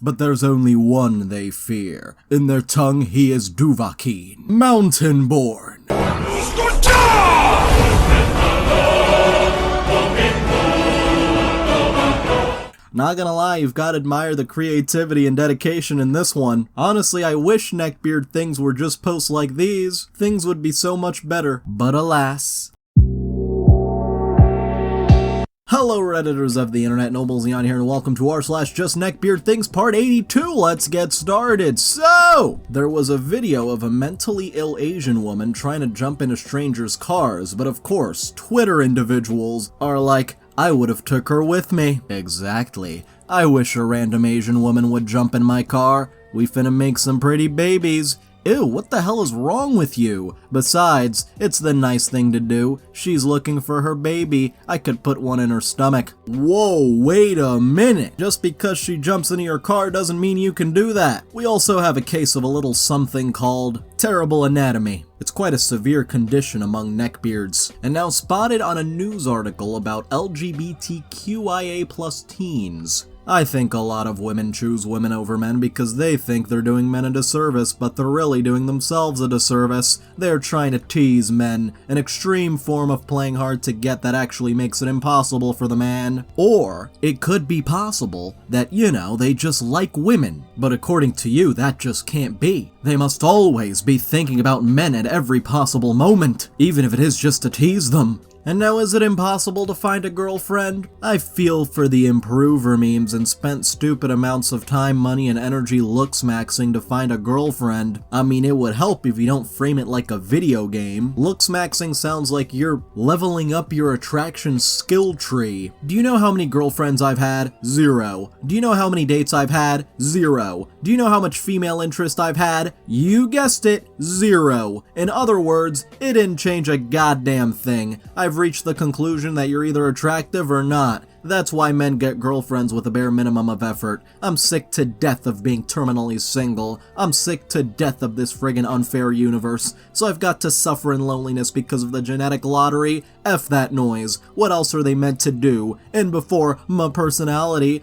but there's only one they fear. In their tongue he is Duvahkiin, mountain-born. Not gonna lie, you've gotta admire the creativity and dedication in this one. Honestly, I wish NeckbeardThings were just posts like these. Things would be so much better, but alas. Hello Redditors of the internet, Noble Xenon here, and welcome to r/JustNeckbeardThings part 82. Let's get started. So, there was a video of a mentally ill Asian woman trying to jump into strangers' cars, but of course, Twitter individuals are like, I would have took her with me. Exactly. I wish a random Asian woman would jump in my car. We finna make some pretty babies. Ew, what the hell is wrong with you? Besides, it's the nice thing to do. She's looking for her baby. I could put one in her stomach. Whoa, wait a minute. Just because she jumps into your car doesn't mean you can do that. We also have a case of a little something called terrible anatomy. It's quite a severe condition among neckbeards, and now spotted on a news article about LGBTQIA+ teens. I think a lot of women choose women over men because they think they're doing men a disservice, but they're really doing themselves a disservice. They're trying to tease men, an extreme form of playing hard to get that actually makes it impossible for the man. Or, it could be possible that, they just like women. But according to you, that just can't be. They must always be thinking about men at every possible moment, even if it is just to tease them. And now, is it impossible to find a girlfriend? I feel for the improver memes and spent stupid amounts of time, money, and energy looks-maxing to find a girlfriend. I mean, it would help if you don't frame it like a video game. Looks-maxing sounds like you're leveling up your attraction skill tree. Do you know how many girlfriends I've had? 0. Do you know how many dates I've had? 0. Do you know how much female interest I've had? You guessed it, 0. In other words, it didn't change a goddamn thing. I've reached the conclusion that you're either attractive or not. That's why men get girlfriends with a bare minimum of effort. I'm sick to death of being terminally single. I'm sick to death of this friggin' unfair universe. So I've got to suffer in loneliness because of the genetic lottery? F that noise. What else are they meant to do? And before my personality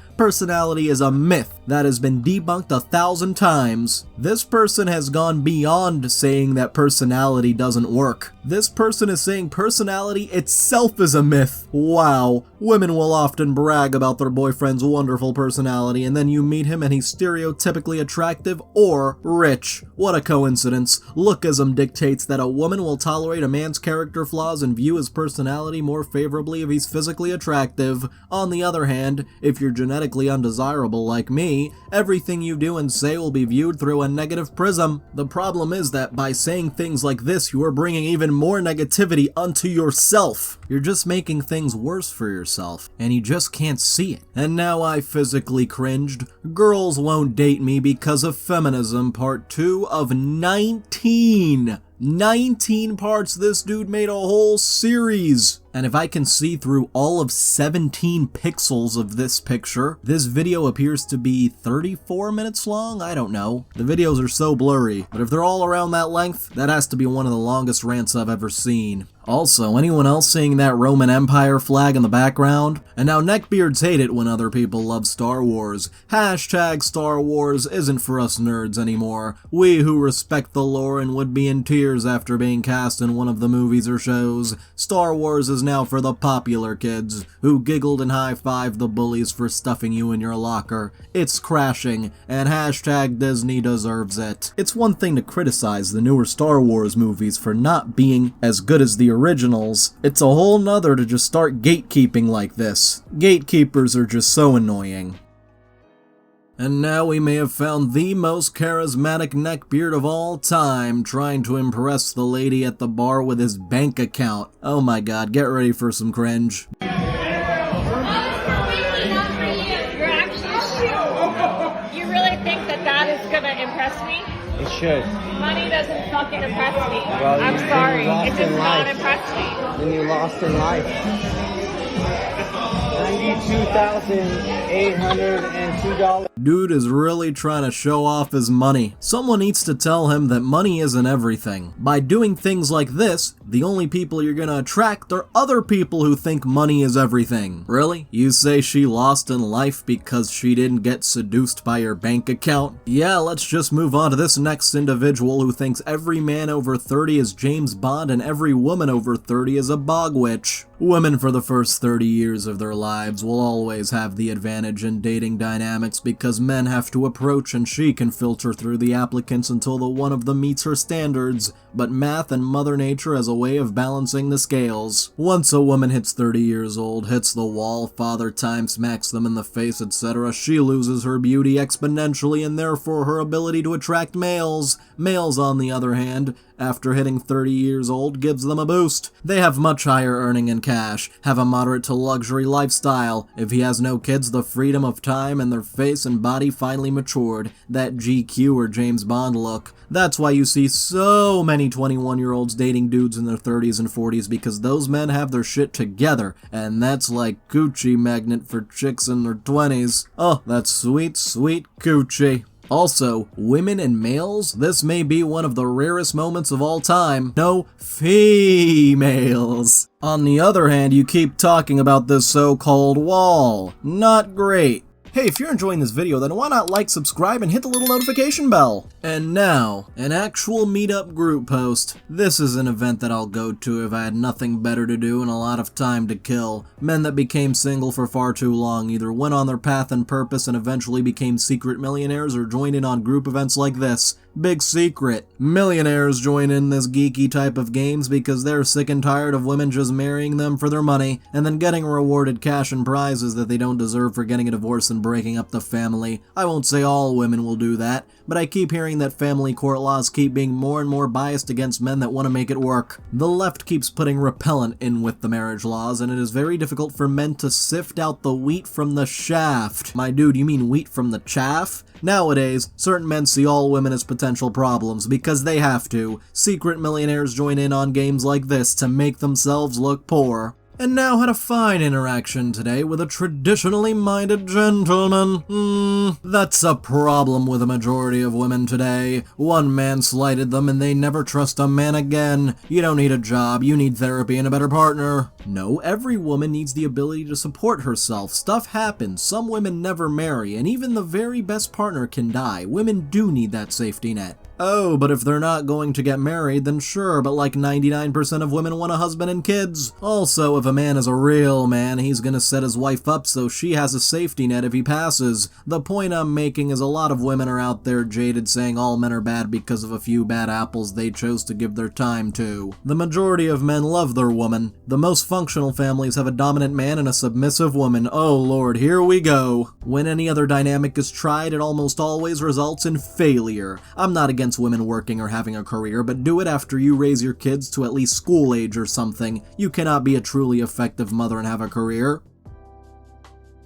is a myth that has been debunked 1,000 times. This person has gone beyond saying that personality doesn't work. This person is saying personality itself is a myth. Wow. Women will often brag about their boyfriend's wonderful personality, and then you meet him and he's stereotypically attractive or rich. What a coincidence. Lookism dictates that a woman will tolerate a man's character flaws and view his personality more favorably if he's physically attractive. On the other hand, if you're genetically undesirable like me, everything you do and say will be viewed through a negative prism. The problem is that by saying things like this, you are bringing even more negativity onto yourself. You're just making things worse for yourself, and you just can't see it. And now I physically cringed. Girls won't date me because of feminism, part 2 of 19. 19 parts. This dude made a whole series. And if I can see through all of 17 pixels of this picture, this video appears to be 34 minutes long? I don't know. The videos are so blurry, but if they're all around that length, that has to be one of the longest rants I've ever seen. Also, anyone else seeing that Roman Empire flag in the background? And now neckbeards hate it when other people love Star Wars. Hashtag Star Wars isn't for us nerds anymore. We who respect the lore and would be in tears after being cast in one of the movies or shows. Star Wars is now for the popular kids, who giggled and high-fived the bullies for stuffing you in your locker. It's crashing, and hashtag Disney deserves it. It's one thing to criticize the newer Star Wars movies for not being as good as the originals. It's a whole nother to just start gatekeeping like this. Gatekeepers are just so annoying. And now we may have found the most charismatic neckbeard of all time, trying to impress the lady at the bar with his bank account. Oh my god, get ready for some cringe. You're actually shit. You really think that is gonna impress me? It should. Money doesn't fucking impress me. Well, I'm sorry. It does not life. impress me. Then you lost in life. $52,802. Dude is really trying to show off his money. Someone needs to tell him that money isn't everything. By doing things like this, the only people you're gonna attract are other people who think money is everything. Really? You say she lost in life because she didn't get seduced by your bank account? Yeah, let's just move on to this next individual who thinks every man over 30 is James Bond and every woman over 30 is a bog witch. Women for the first 30 years of their lives will always have the advantage in dating dynamics because men have to approach and she can filter through the applicants until the one of them meets her standards, but math and Mother Nature has a way of balancing the scales. Once a woman hits 30 years old, hits the wall, father time smacks them in the face, etc., she loses her beauty exponentially and therefore her ability to attract males. Males, on the other hand, after hitting 30 years old, gives them a boost. They have much higher earning in cash, have a moderate to luxury lifestyle. If he has no kids, the freedom of time and their face and body finally matured. That GQ or James Bond look. That's why you see so many 21-year-olds dating dudes in their 30s and 40s because those men have their shit together, and that's like coochie magnet for chicks in their 20s. Oh, that's sweet, sweet coochie. Also, women and males, this may be one of the rarest moments of all time. No females. On the other hand, you keep talking about this so-called wall. Not great. Hey, if you're enjoying this video, then why not like, subscribe, and hit the little notification bell? And now, an actual meetup group post. This is an event that I'll go to if I had nothing better to do and a lot of time to kill. Men that became single for far too long either went on their path and purpose and eventually became secret millionaires or joined in on group events like this. Big secret. Millionaires join in this geeky type of games because they're sick and tired of women just marrying them for their money and then getting rewarded cash and prizes that they don't deserve for getting a divorce and breaking up the family. I won't say all women will do that, but I keep hearing that family court laws keep being more and more biased against men that want to make it work. The left keeps putting repellent in with the marriage laws, and it is very difficult for men to sift out the wheat from the shaft. My dude, you mean wheat from the chaff? Nowadays, certain men see all women as potential problems because they have to. Secret millionaires join in on games like this to make themselves look poor. And now had a fine interaction today with a traditionally minded gentleman. That's a problem with a majority of women today. One man slighted them and they never trust a man again. You don't need a job, you need therapy and a better partner. No, every woman needs the ability to support herself. Stuff happens, some women never marry, and even the very best partner can die. Women do need that safety net. Oh, but if they're not going to get married, then sure, but like 99% of women want a husband and kids. Also, if a man is a real man, he's gonna set his wife up so she has a safety net if he passes. The point I'm making is a lot of women are out there jaded saying all men are bad because of a few bad apples they chose to give their time to. The majority of men love their woman. The most functional families have a dominant man and a submissive woman. Oh lord, here we go. When any other dynamic is tried, it almost always results in failure. I'm not against women working or having a career, but do it after you raise your kids to at least school age or something. You cannot be a truly effective mother and have a career.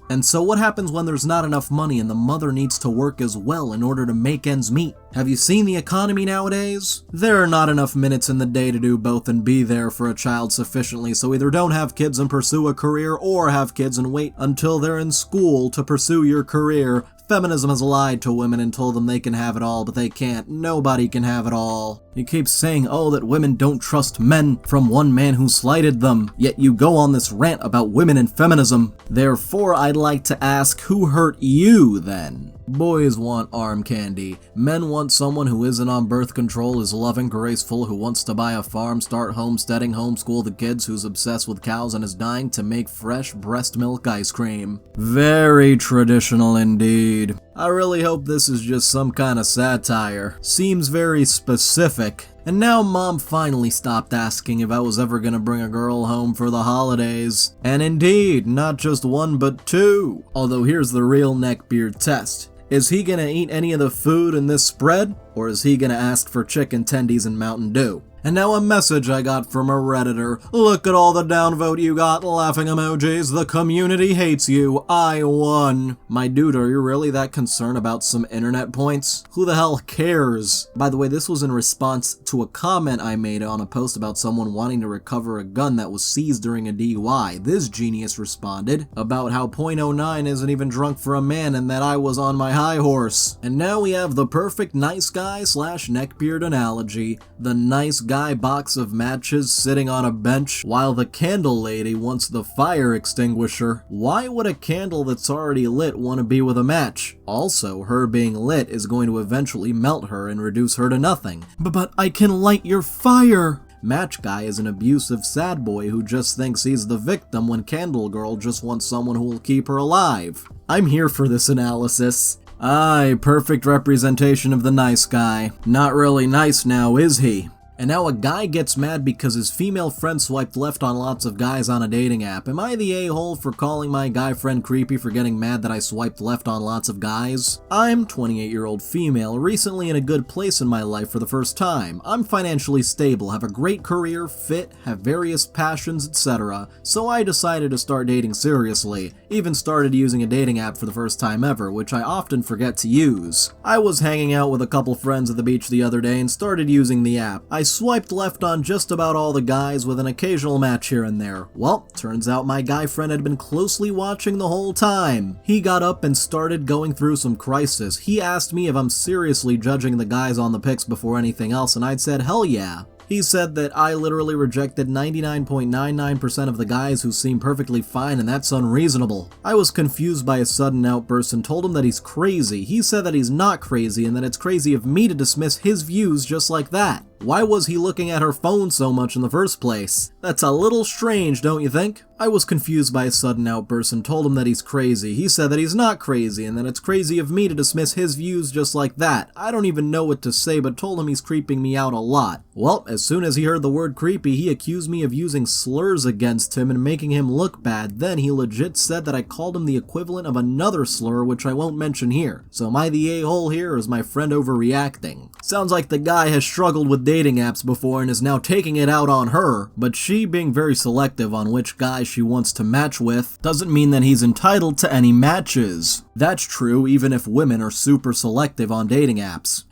And so what happens when there's not enough money and the mother needs to work as well in order to make ends meet? Have you seen the economy nowadays? There are not enough minutes in the day to do both and be there for a child sufficiently, so either don't have kids and pursue a career or have kids and wait until they're in school to pursue your career. Feminism has lied to women and told them they can have it all, but they can't. Nobody can have it all. You keep saying, oh, that women don't trust men from one man who slighted them, yet you go on this rant about women and feminism. Therefore, I'd like to ask, who hurt you then? Boys want arm candy. Men want someone who isn't on birth control, is loving, graceful, who wants to buy a farm, start homesteading, homeschool the kids, who's obsessed with cows and is dying to make fresh breast milk ice cream. Very traditional indeed. I really hope this is just some kind of satire. Seems very specific. And now Mom finally stopped asking if I was ever gonna bring a girl home for the holidays. And indeed, not just one but two. Although here's the real Neckbeard test. Is he gonna eat any of the food in this spread, or is he gonna ask for chicken tendies and Mountain Dew? And now a message I got from a Redditor. Look at all the downvote you got, laughing emojis. The community hates you. I won. My dude, are you really that concerned about some internet points? Who the hell cares? By the way, this was in response to a comment I made on a post about someone wanting to recover a gun that was seized during a DUI. This genius responded about how .09 isn't even drunk for a man and that I was on my high horse. And now we have the perfect nice guy slash neckbeard analogy. The nice guy box of matches sitting on a bench while the candle lady wants the fire extinguisher. Why would a candle that's already lit want to be with a match? Also, her being lit is going to eventually melt her and reduce her to nothing. But I can light your fire! Match guy is an abusive sad boy who just thinks he's the victim when Candle Girl just wants someone who will keep her alive. I'm here for this analysis. Aye, perfect representation of the nice guy. Not really nice now, is he? And now a guy gets mad because his female friend swiped left on lots of guys on a dating app. Am I the a-hole for calling my guy friend creepy for getting mad that I swiped left on lots of guys? I'm 28-year-old female, recently in a good place in my life for the first time. I'm financially stable, have a great career, fit, have various passions, etc. So I decided to start dating seriously. Even started using a dating app for the first time ever, which I often forget to use. I was hanging out with a couple friends at the beach the other day and started using the app. I swiped left on just about all the guys with an occasional match here and there. Well, turns out my guy friend had been closely watching the whole time. He got up and started going through some crisis. He asked me if I'm seriously judging the guys on the pics before anything else, and I'd said hell yeah. He said that I literally rejected 99.99% of the guys who seem perfectly fine and that's unreasonable. I was confused by his sudden outburst and told him that he's crazy. He said that he's not crazy and that it's crazy of me to dismiss his views just like that. Why was he looking at her phone so much in the first place? That's a little strange, don't you think? I was confused by his sudden outburst and told him that he's crazy. He said that he's not crazy and that it's crazy of me to dismiss his views just like that. I don't even know what to say, but told him he's creeping me out a lot. Well, as soon as he heard the word creepy, he accused me of using slurs against him and making him look bad. Then he legit said that I called him the equivalent of another slur, which I won't mention here. So am I the a-hole here, or is my friend overreacting? Sounds like the guy has struggled with dating apps before and is now taking it out on her, but she being very selective on which guys she wants to match with doesn't mean that he's entitled to any matches. That's true even if women are super selective on dating apps.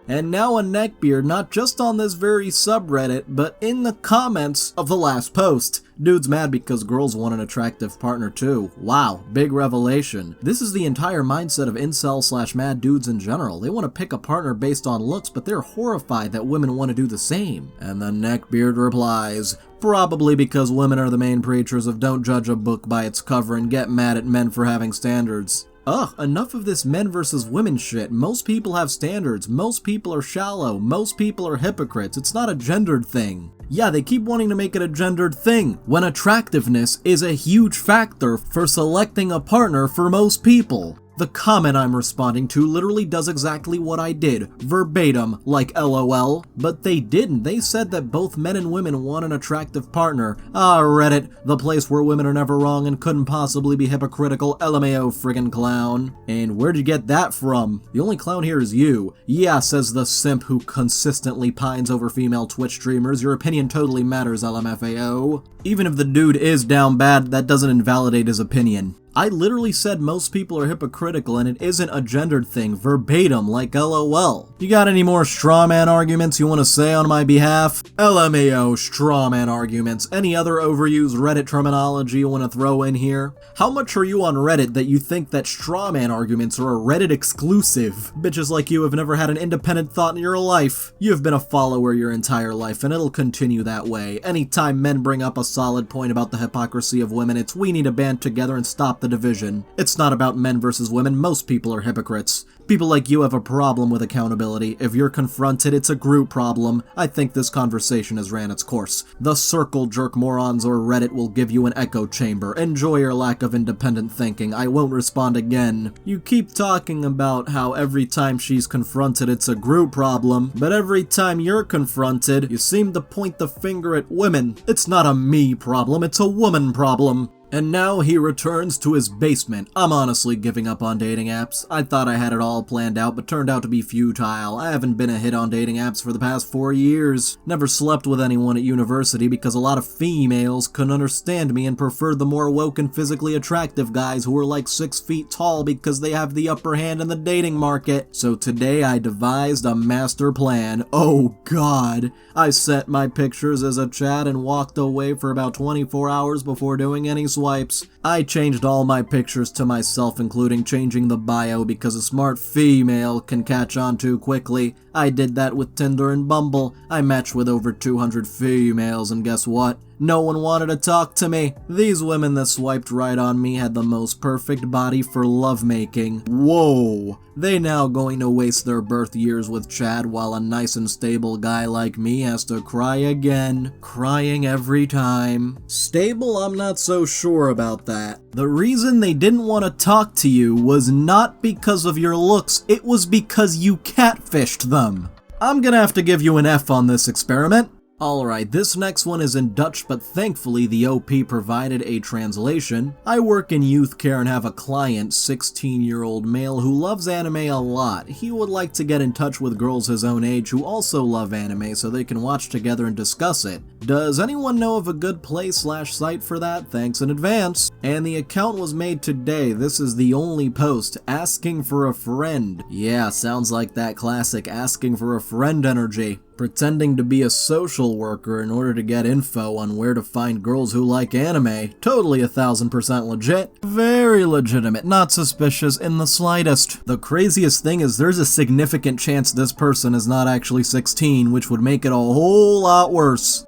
And now a neckbeard, not just on this very subreddit, but in the comments of the last post. Dude's mad because girls want an attractive partner too. Wow, big revelation. This is the entire mindset of incel slash mad dudes in general. They want to pick a partner based on looks, but they're horrified that women want to do the same. And the neckbeard replies, probably because women are the main preachers of don't judge a book by its cover and get mad at men for having standards. Ugh, enough of this men versus women shit. Most people have standards, most people are shallow, most people are hypocrites. It's not a gendered thing. Yeah, they keep wanting to make it a gendered thing, when attractiveness is a huge factor for selecting a partner for most people. The comment I'm responding to literally does exactly what I did, verbatim, like LOL, but they didn't. They said that both men and women want an attractive partner. Ah, Reddit, the place where women are never wrong and couldn't possibly be hypocritical, LMAO friggin' clown. And where'd you get that from? The only clown here is you. Yeah, says the simp who consistently pines over female Twitch streamers, your opinion totally matters, LMFAO. Even if the dude is down bad, that doesn't invalidate his opinion. I literally said most people are hypocritical and it isn't a gendered thing, verbatim, like LOL. You got any more strawman arguments you want to say on my behalf? LMAO strawman arguments. Any other overused Reddit terminology you want to throw in here? How much are you on Reddit that you think that strawman arguments are a Reddit exclusive? Bitches like you have never had an independent thought in your life. You've been a follower your entire life and it'll continue that way. Anytime men bring up a solid point about the hypocrisy of women, it's we need to band together and stop the division. It's not about men versus women, most people are hypocrites. People like you have a problem with accountability. If you're confronted, it's a group problem. I think this conversation has ran its course. The circle jerk morons or Reddit will give you an echo chamber. Enjoy your lack of independent thinking. I won't respond again. You keep talking about how every time she's confronted it's a group problem, but every time you're confronted, you seem to point the finger at women. It's not a me problem, it's a woman problem. And now he returns to his basement. I'm honestly giving up on dating apps. I thought I had it all planned out, but turned out to be futile. I haven't been a hit on dating apps for the past 4 years. Never slept with anyone at university because a lot of females couldn't understand me and preferred the more woke and physically attractive guys who were like 6 feet tall because they have the upper hand in the dating market. So today I devised a master plan. Oh god. I set my pictures as a chat and walked away for about 24 hours before doing any swipes. I changed all my pictures to myself, including changing the bio because a smart female can catch on too quickly. I did that with Tinder and Bumble. I matched with over 200 females, and guess what? No one wanted to talk to me. These women that swiped right on me had the most perfect body for lovemaking. Whoa! They now going to waste their birth years with Chad while a nice and stable guy like me has to cry again. Crying every time. Stable? I'm not so sure about that. The reason they didn't want to talk to you was not because of your looks, it was because you catfished them. I'm gonna have to give you an F on this experiment. Alright, this next one is in Dutch, but thankfully the OP provided a translation. I work in youth care and have a client, 16-year-old male, who loves anime a lot. He would like to get in touch with girls his own age who also love anime so they can watch together and discuss it. Does anyone know of a good place/site for that? Thanks in advance. And the account was made today. This is the only post, asking for a friend. Yeah, sounds like that classic asking for a friend energy. Pretending to be a social worker in order to get info on where to find girls who like anime. Totally 1000% legit. Very legitimate, not suspicious in the slightest. The craziest thing is there's a significant chance this person is not actually 16, which would make it a whole lot worse.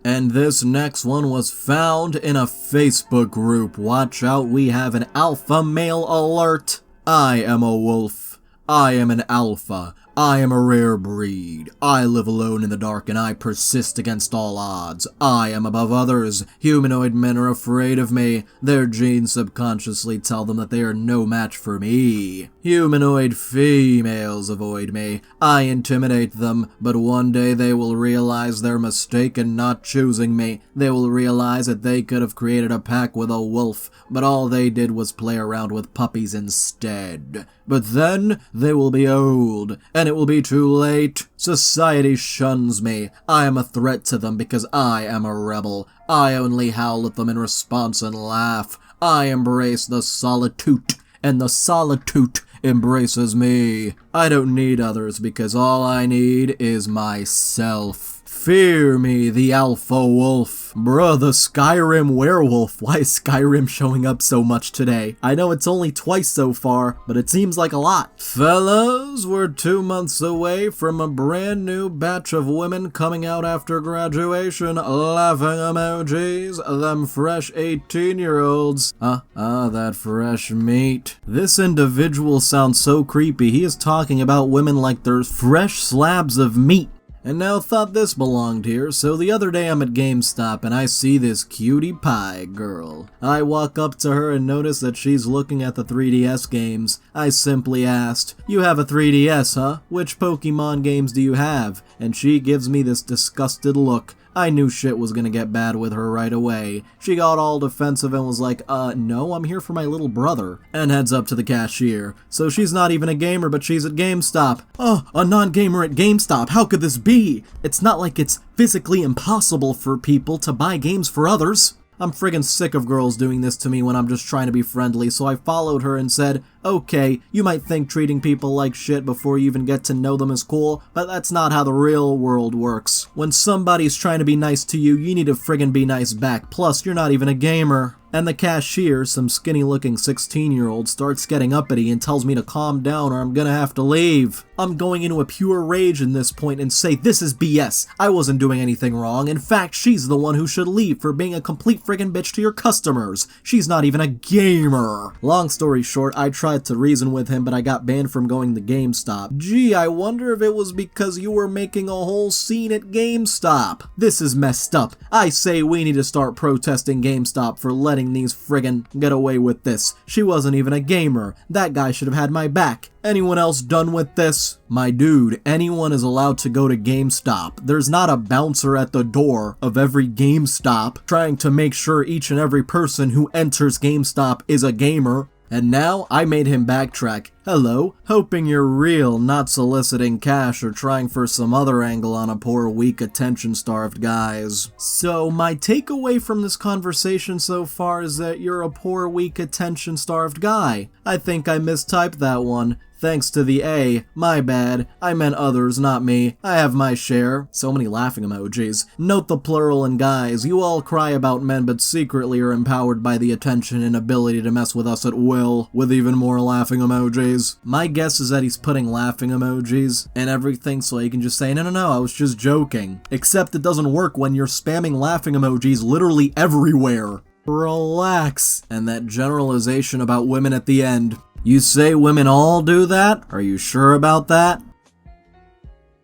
And this next one was found in a Facebook group. Watch out, we have an alpha male alert. I am a wolf. I am an alpha. I am a rare breed. I live alone in the dark and I persist against all odds. I am above others. Humanoid men are afraid of me. Their genes subconsciously tell them that they are no match for me. Humanoid females avoid me. I intimidate them, but one day they will realize their mistake in not choosing me. They will realize that they could have created a pack with a wolf, but all they did was play around with puppies instead. But then they will be old, and it will be too late. Society shuns me. I am a threat to them because I am a rebel. I only howl at them in response and laugh. I embrace the solitude, and the solitude embraces me. I don't need others because all I need is myself. Fear me, the alpha wolf. Bruh, the Skyrim werewolf. Why is Skyrim showing up so much today? I know it's only twice so far, but it seems like a lot. Fellas, we're 2 months away from a brand new batch of women coming out after graduation. Laughing emojis. Them fresh 18-year-olds. That fresh meat. This individual sounds so creepy. He is talking about women like they're fresh slabs of meat. And now thought this belonged here, so the other day I'm at GameStop and I see this cutie pie girl. I walk up to her and notice that she's looking at the 3DS games. I simply asked, "You have a 3DS, huh? Which Pokimane games do you have?" And she gives me this disgusted look. I knew shit was gonna get bad with her right away. She got all defensive and was like, no, I'm here for my little brother. And heads up to the cashier. So she's not even a gamer, but she's at GameStop. Oh, a non-gamer at GameStop, how could this be? It's not like it's physically impossible for people to buy games for others. I'm friggin' sick of girls doing this to me when I'm just trying to be friendly, so I followed her and said, "Okay, you might think treating people like shit before you even get to know them is cool, but that's not how the real world works. When somebody's trying to be nice to you, you need to friggin' be nice back, plus you're not even a gamer." And the cashier, some skinny-looking 16-year-old, starts getting uppity and tells me to calm down or I'm gonna have to leave. I'm going into a pure rage in this point and say, this is BS. I wasn't doing anything wrong. In fact, she's the one who should leave for being a complete friggin' bitch to your customers. She's not even a gamer. Long story short, I tried to reason with him, but I got banned from going to GameStop. Gee, I wonder if it was because you were making a whole scene at GameStop. This is messed up. I say we need to start protesting GameStop for letting letting these friggin' get away with this. She wasn't even a gamer. That guy should have had my back. Anyone else done with this? My dude, anyone is allowed to go to GameStop. There's not a bouncer at the door of every GameStop trying to make sure each and every person who enters GameStop is a gamer. And now I made him backtrack. Hello, hoping you're real, not soliciting cash or trying for some other angle on a poor, weak, attention-starved guys. So my takeaway from this conversation so far is that you're a poor, weak, attention-starved guy. I think I mistyped that one. Thanks to the A. My bad. I meant others, not me. I have my share. So many laughing emojis. Note the plural in guys. You all cry about men but secretly are empowered by the attention and ability to mess with us at will, with even more laughing emojis. My guess is that he's putting laughing emojis and everything so he can just say, no, I was just joking. Except it doesn't work when you're spamming laughing emojis literally everywhere. Relax. And that generalization about women at the end. You say women all do that? Are you sure about that?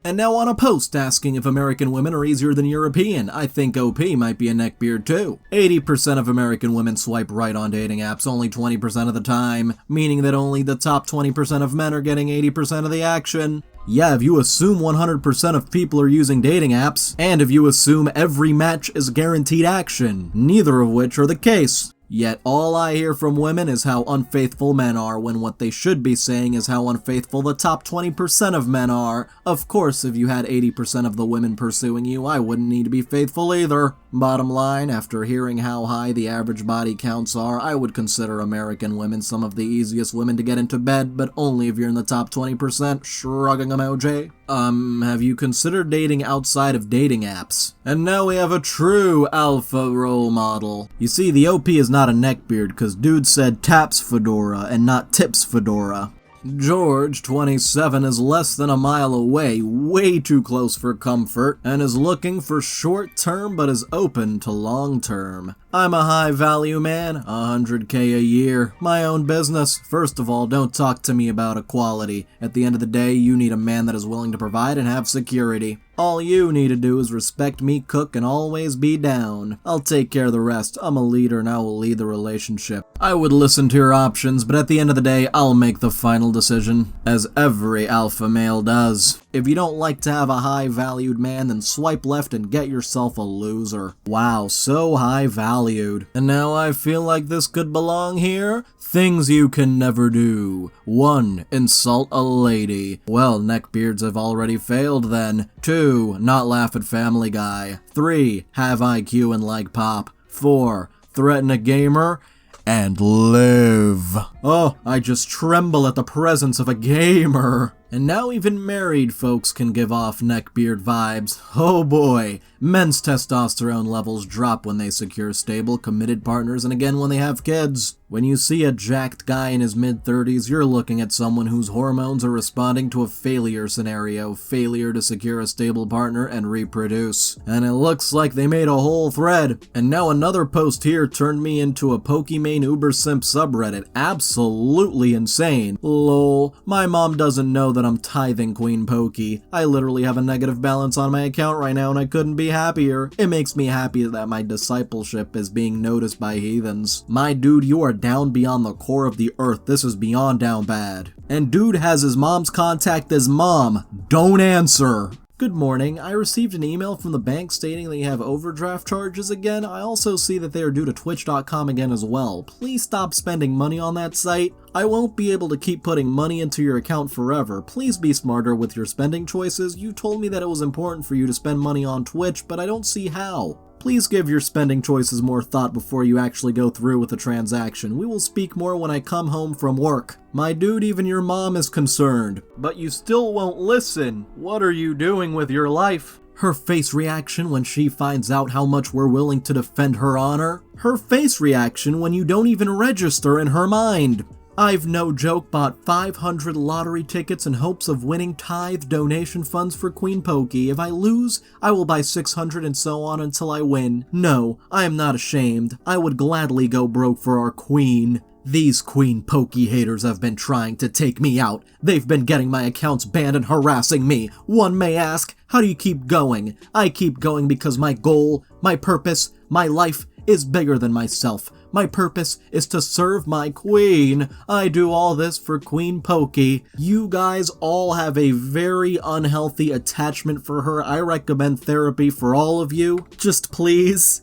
And now on a post asking if American women are easier than European, I think OP might be a neckbeard too. 80% of American women swipe right on dating apps only 20% of the time, meaning that only the top 20% of men are getting 80% of the action. Yeah, if you assume 100% of people are using dating apps, and if you assume every match is guaranteed action, neither of which are the case. Yet all I hear from women is how unfaithful men are, when what they should be saying is how unfaithful the top 20% of men are. Of course, if you had 80% of the women pursuing you, I wouldn't need to be faithful either. Bottom line, after hearing how high the average body counts are, I would consider American women some of the easiest women to get into bed, but only if you're in the top 20%, shrugging emoji. Have you considered dating outside of dating apps? And now we have a true alpha role model. You see, the OP is not a neckbeard, cause dude said taps fedora and not tips fedora. George, 27, is less than a mile away, way too close for comfort, and is looking for short-term but is open to long-term. I'm a high-value man, $100K a year, my own business. First of all, don't talk to me about equality. At the end of the day, you need a man that is willing to provide and have security. All you need to do is respect me, cook, and always be down. I'll take care of the rest. I'm a leader and I will lead the relationship. I would listen to your options, but at the end of the day, I'll make the final decision, as every alpha male does. If you don't like to have a high-valued man, then swipe left and get yourself a loser. Wow, so high-valued. And now I feel like this could belong here? Things you can never do. 1. Insult a lady. Well, neckbeards have already failed then. 2. Not laugh at Family Guy. 3. Have IQ and like pop. 4. Threaten a gamer. And live. Oh, I just tremble at the presence of a gamer. And now even married folks can give off neckbeard vibes. Oh boy, men's testosterone levels drop when they secure stable, committed partners, and again when they have kids. When you see a jacked guy in his mid-30s, you're looking at someone whose hormones are responding to a failure scenario, failure to secure a stable partner and reproduce. And it looks like they made a whole thread. And now another post here turned me into a Pokimane Uber Simp subreddit. Absolutely insane. Lol, my mom doesn't know that I'm tithing Queen Poki. I literally have a negative balance on my account right now and I couldn't be happier. It makes me happy that my discipleship is being noticed by heathens. My dude, you are down beyond the core of the earth. This is beyond down bad. And dude has his mom's contact as mom. Don't answer. Good morning. I received an email from the bank stating that you have overdraft charges again. I also see that they are due to Twitch.com again as well. Please stop spending money on that site. I won't be able to keep putting money into your account forever. Please be smarter with your spending choices. You told me that it was important for you to spend money on Twitch, but I don't see how. Please give your spending choices more thought before you actually go through with the transaction. We will speak more when I come home from work. My dude, even your mom is concerned. But you still won't listen. What are you doing with your life? Her face reaction when she finds out how much we're willing to defend her honor. Her face reaction when you don't even register in her mind. I've no joke bought 500 lottery tickets in hopes of winning tithe donation funds for Queen Poki. If I lose, I will buy 600 and so on until I win. No, I am not ashamed. I would gladly go broke for our queen. These Queen Poki haters have been trying to take me out. They've been getting my accounts banned and harassing me. One may ask, how do you keep going? I keep going because my goal, my purpose, my life is bigger than myself. My purpose is to serve my queen. I do all this for Queen Poki. You guys all have a very unhealthy attachment for her. I recommend therapy for all of you. Just please.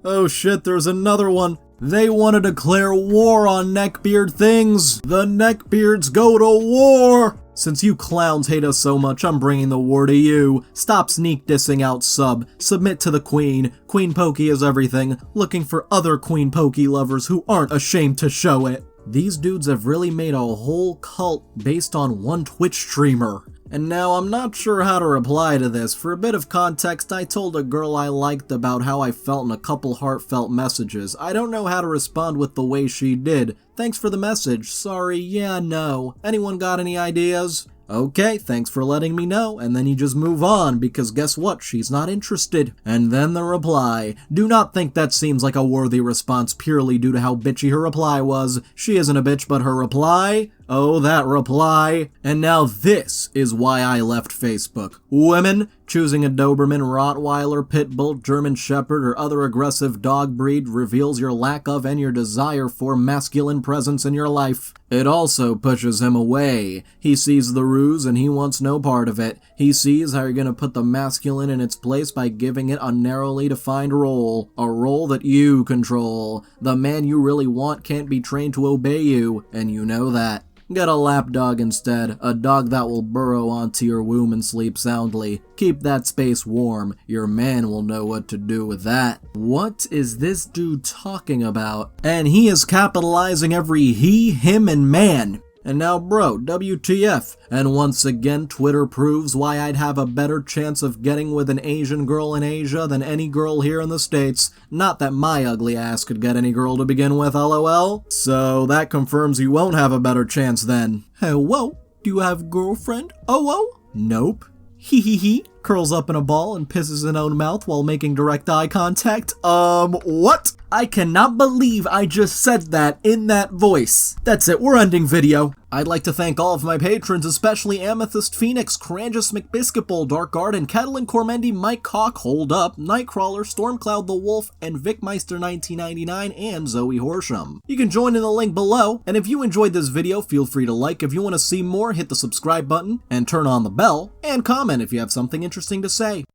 Oh shit, there's another one. They want to declare war on NeckbeardThings. The Neckbeards go to war! Since you clowns hate us so much, I'm bringing the war to you. Stop sneak dissing out sub. Submit to the queen. Queen Poki is everything. Looking for other Queen Poki lovers who aren't ashamed to show it. These dudes have really made a whole cult based on one Twitch streamer. And now I'm not sure how to reply to this. For a bit of context, I told a girl I liked about how I felt in a couple heartfelt messages. I don't know how to respond with the way she did. Thanks for the message. Sorry, yeah, no. Anyone got any ideas? Okay, thanks for letting me know, and then you just move on, because guess what? She's not interested. And then the reply. Do not think that seems like a worthy response purely due to how bitchy her reply was. She isn't a bitch, but her reply? Oh, that reply. And now this is why I left Facebook. Women, choosing a Doberman, Rottweiler, Pitbull, German Shepherd, or other aggressive dog breed reveals your lack of and your desire for masculine presence in your life. It also pushes him away. He sees the ruse and he wants no part of it. He sees how you're gonna put the masculine in its place by giving it a narrowly defined role. A role that you control. The man you really want can't be trained to obey you, and you know that. Get a lapdog instead, a dog that will burrow onto your womb and sleep soundly. Keep that space warm, your man will know what to do with that. What is this dude talking about? And he is capitalizing every he, him, and man. And now bro, WTF. And once again, Twitter proves why I'd have a better chance of getting with an Asian girl in Asia than any girl here in the States. Not that my ugly ass could get any girl to begin with, lol. So that confirms you won't have a better chance then. Hello? Do you have a girlfriend? Oh? Nope. He. Curls up in a ball and pisses in own mouth while making direct eye contact. What? I cannot believe I just said that in that voice. That's it, we're ending video. I'd like to thank all of my patrons, especially Amethyst Phoenix, Crangus McBisketball, Dark Garden, Kettle and Cormendi, Mike Cock, Hold Up, Nightcrawler, Stormcloud the Wolf, and VicMeister1999, and Zoe Horsham. You can join in the link below, and if you enjoyed this video, feel free to like. If you want to see more, hit the subscribe button, and turn on the bell, and comment if you have something interesting to say.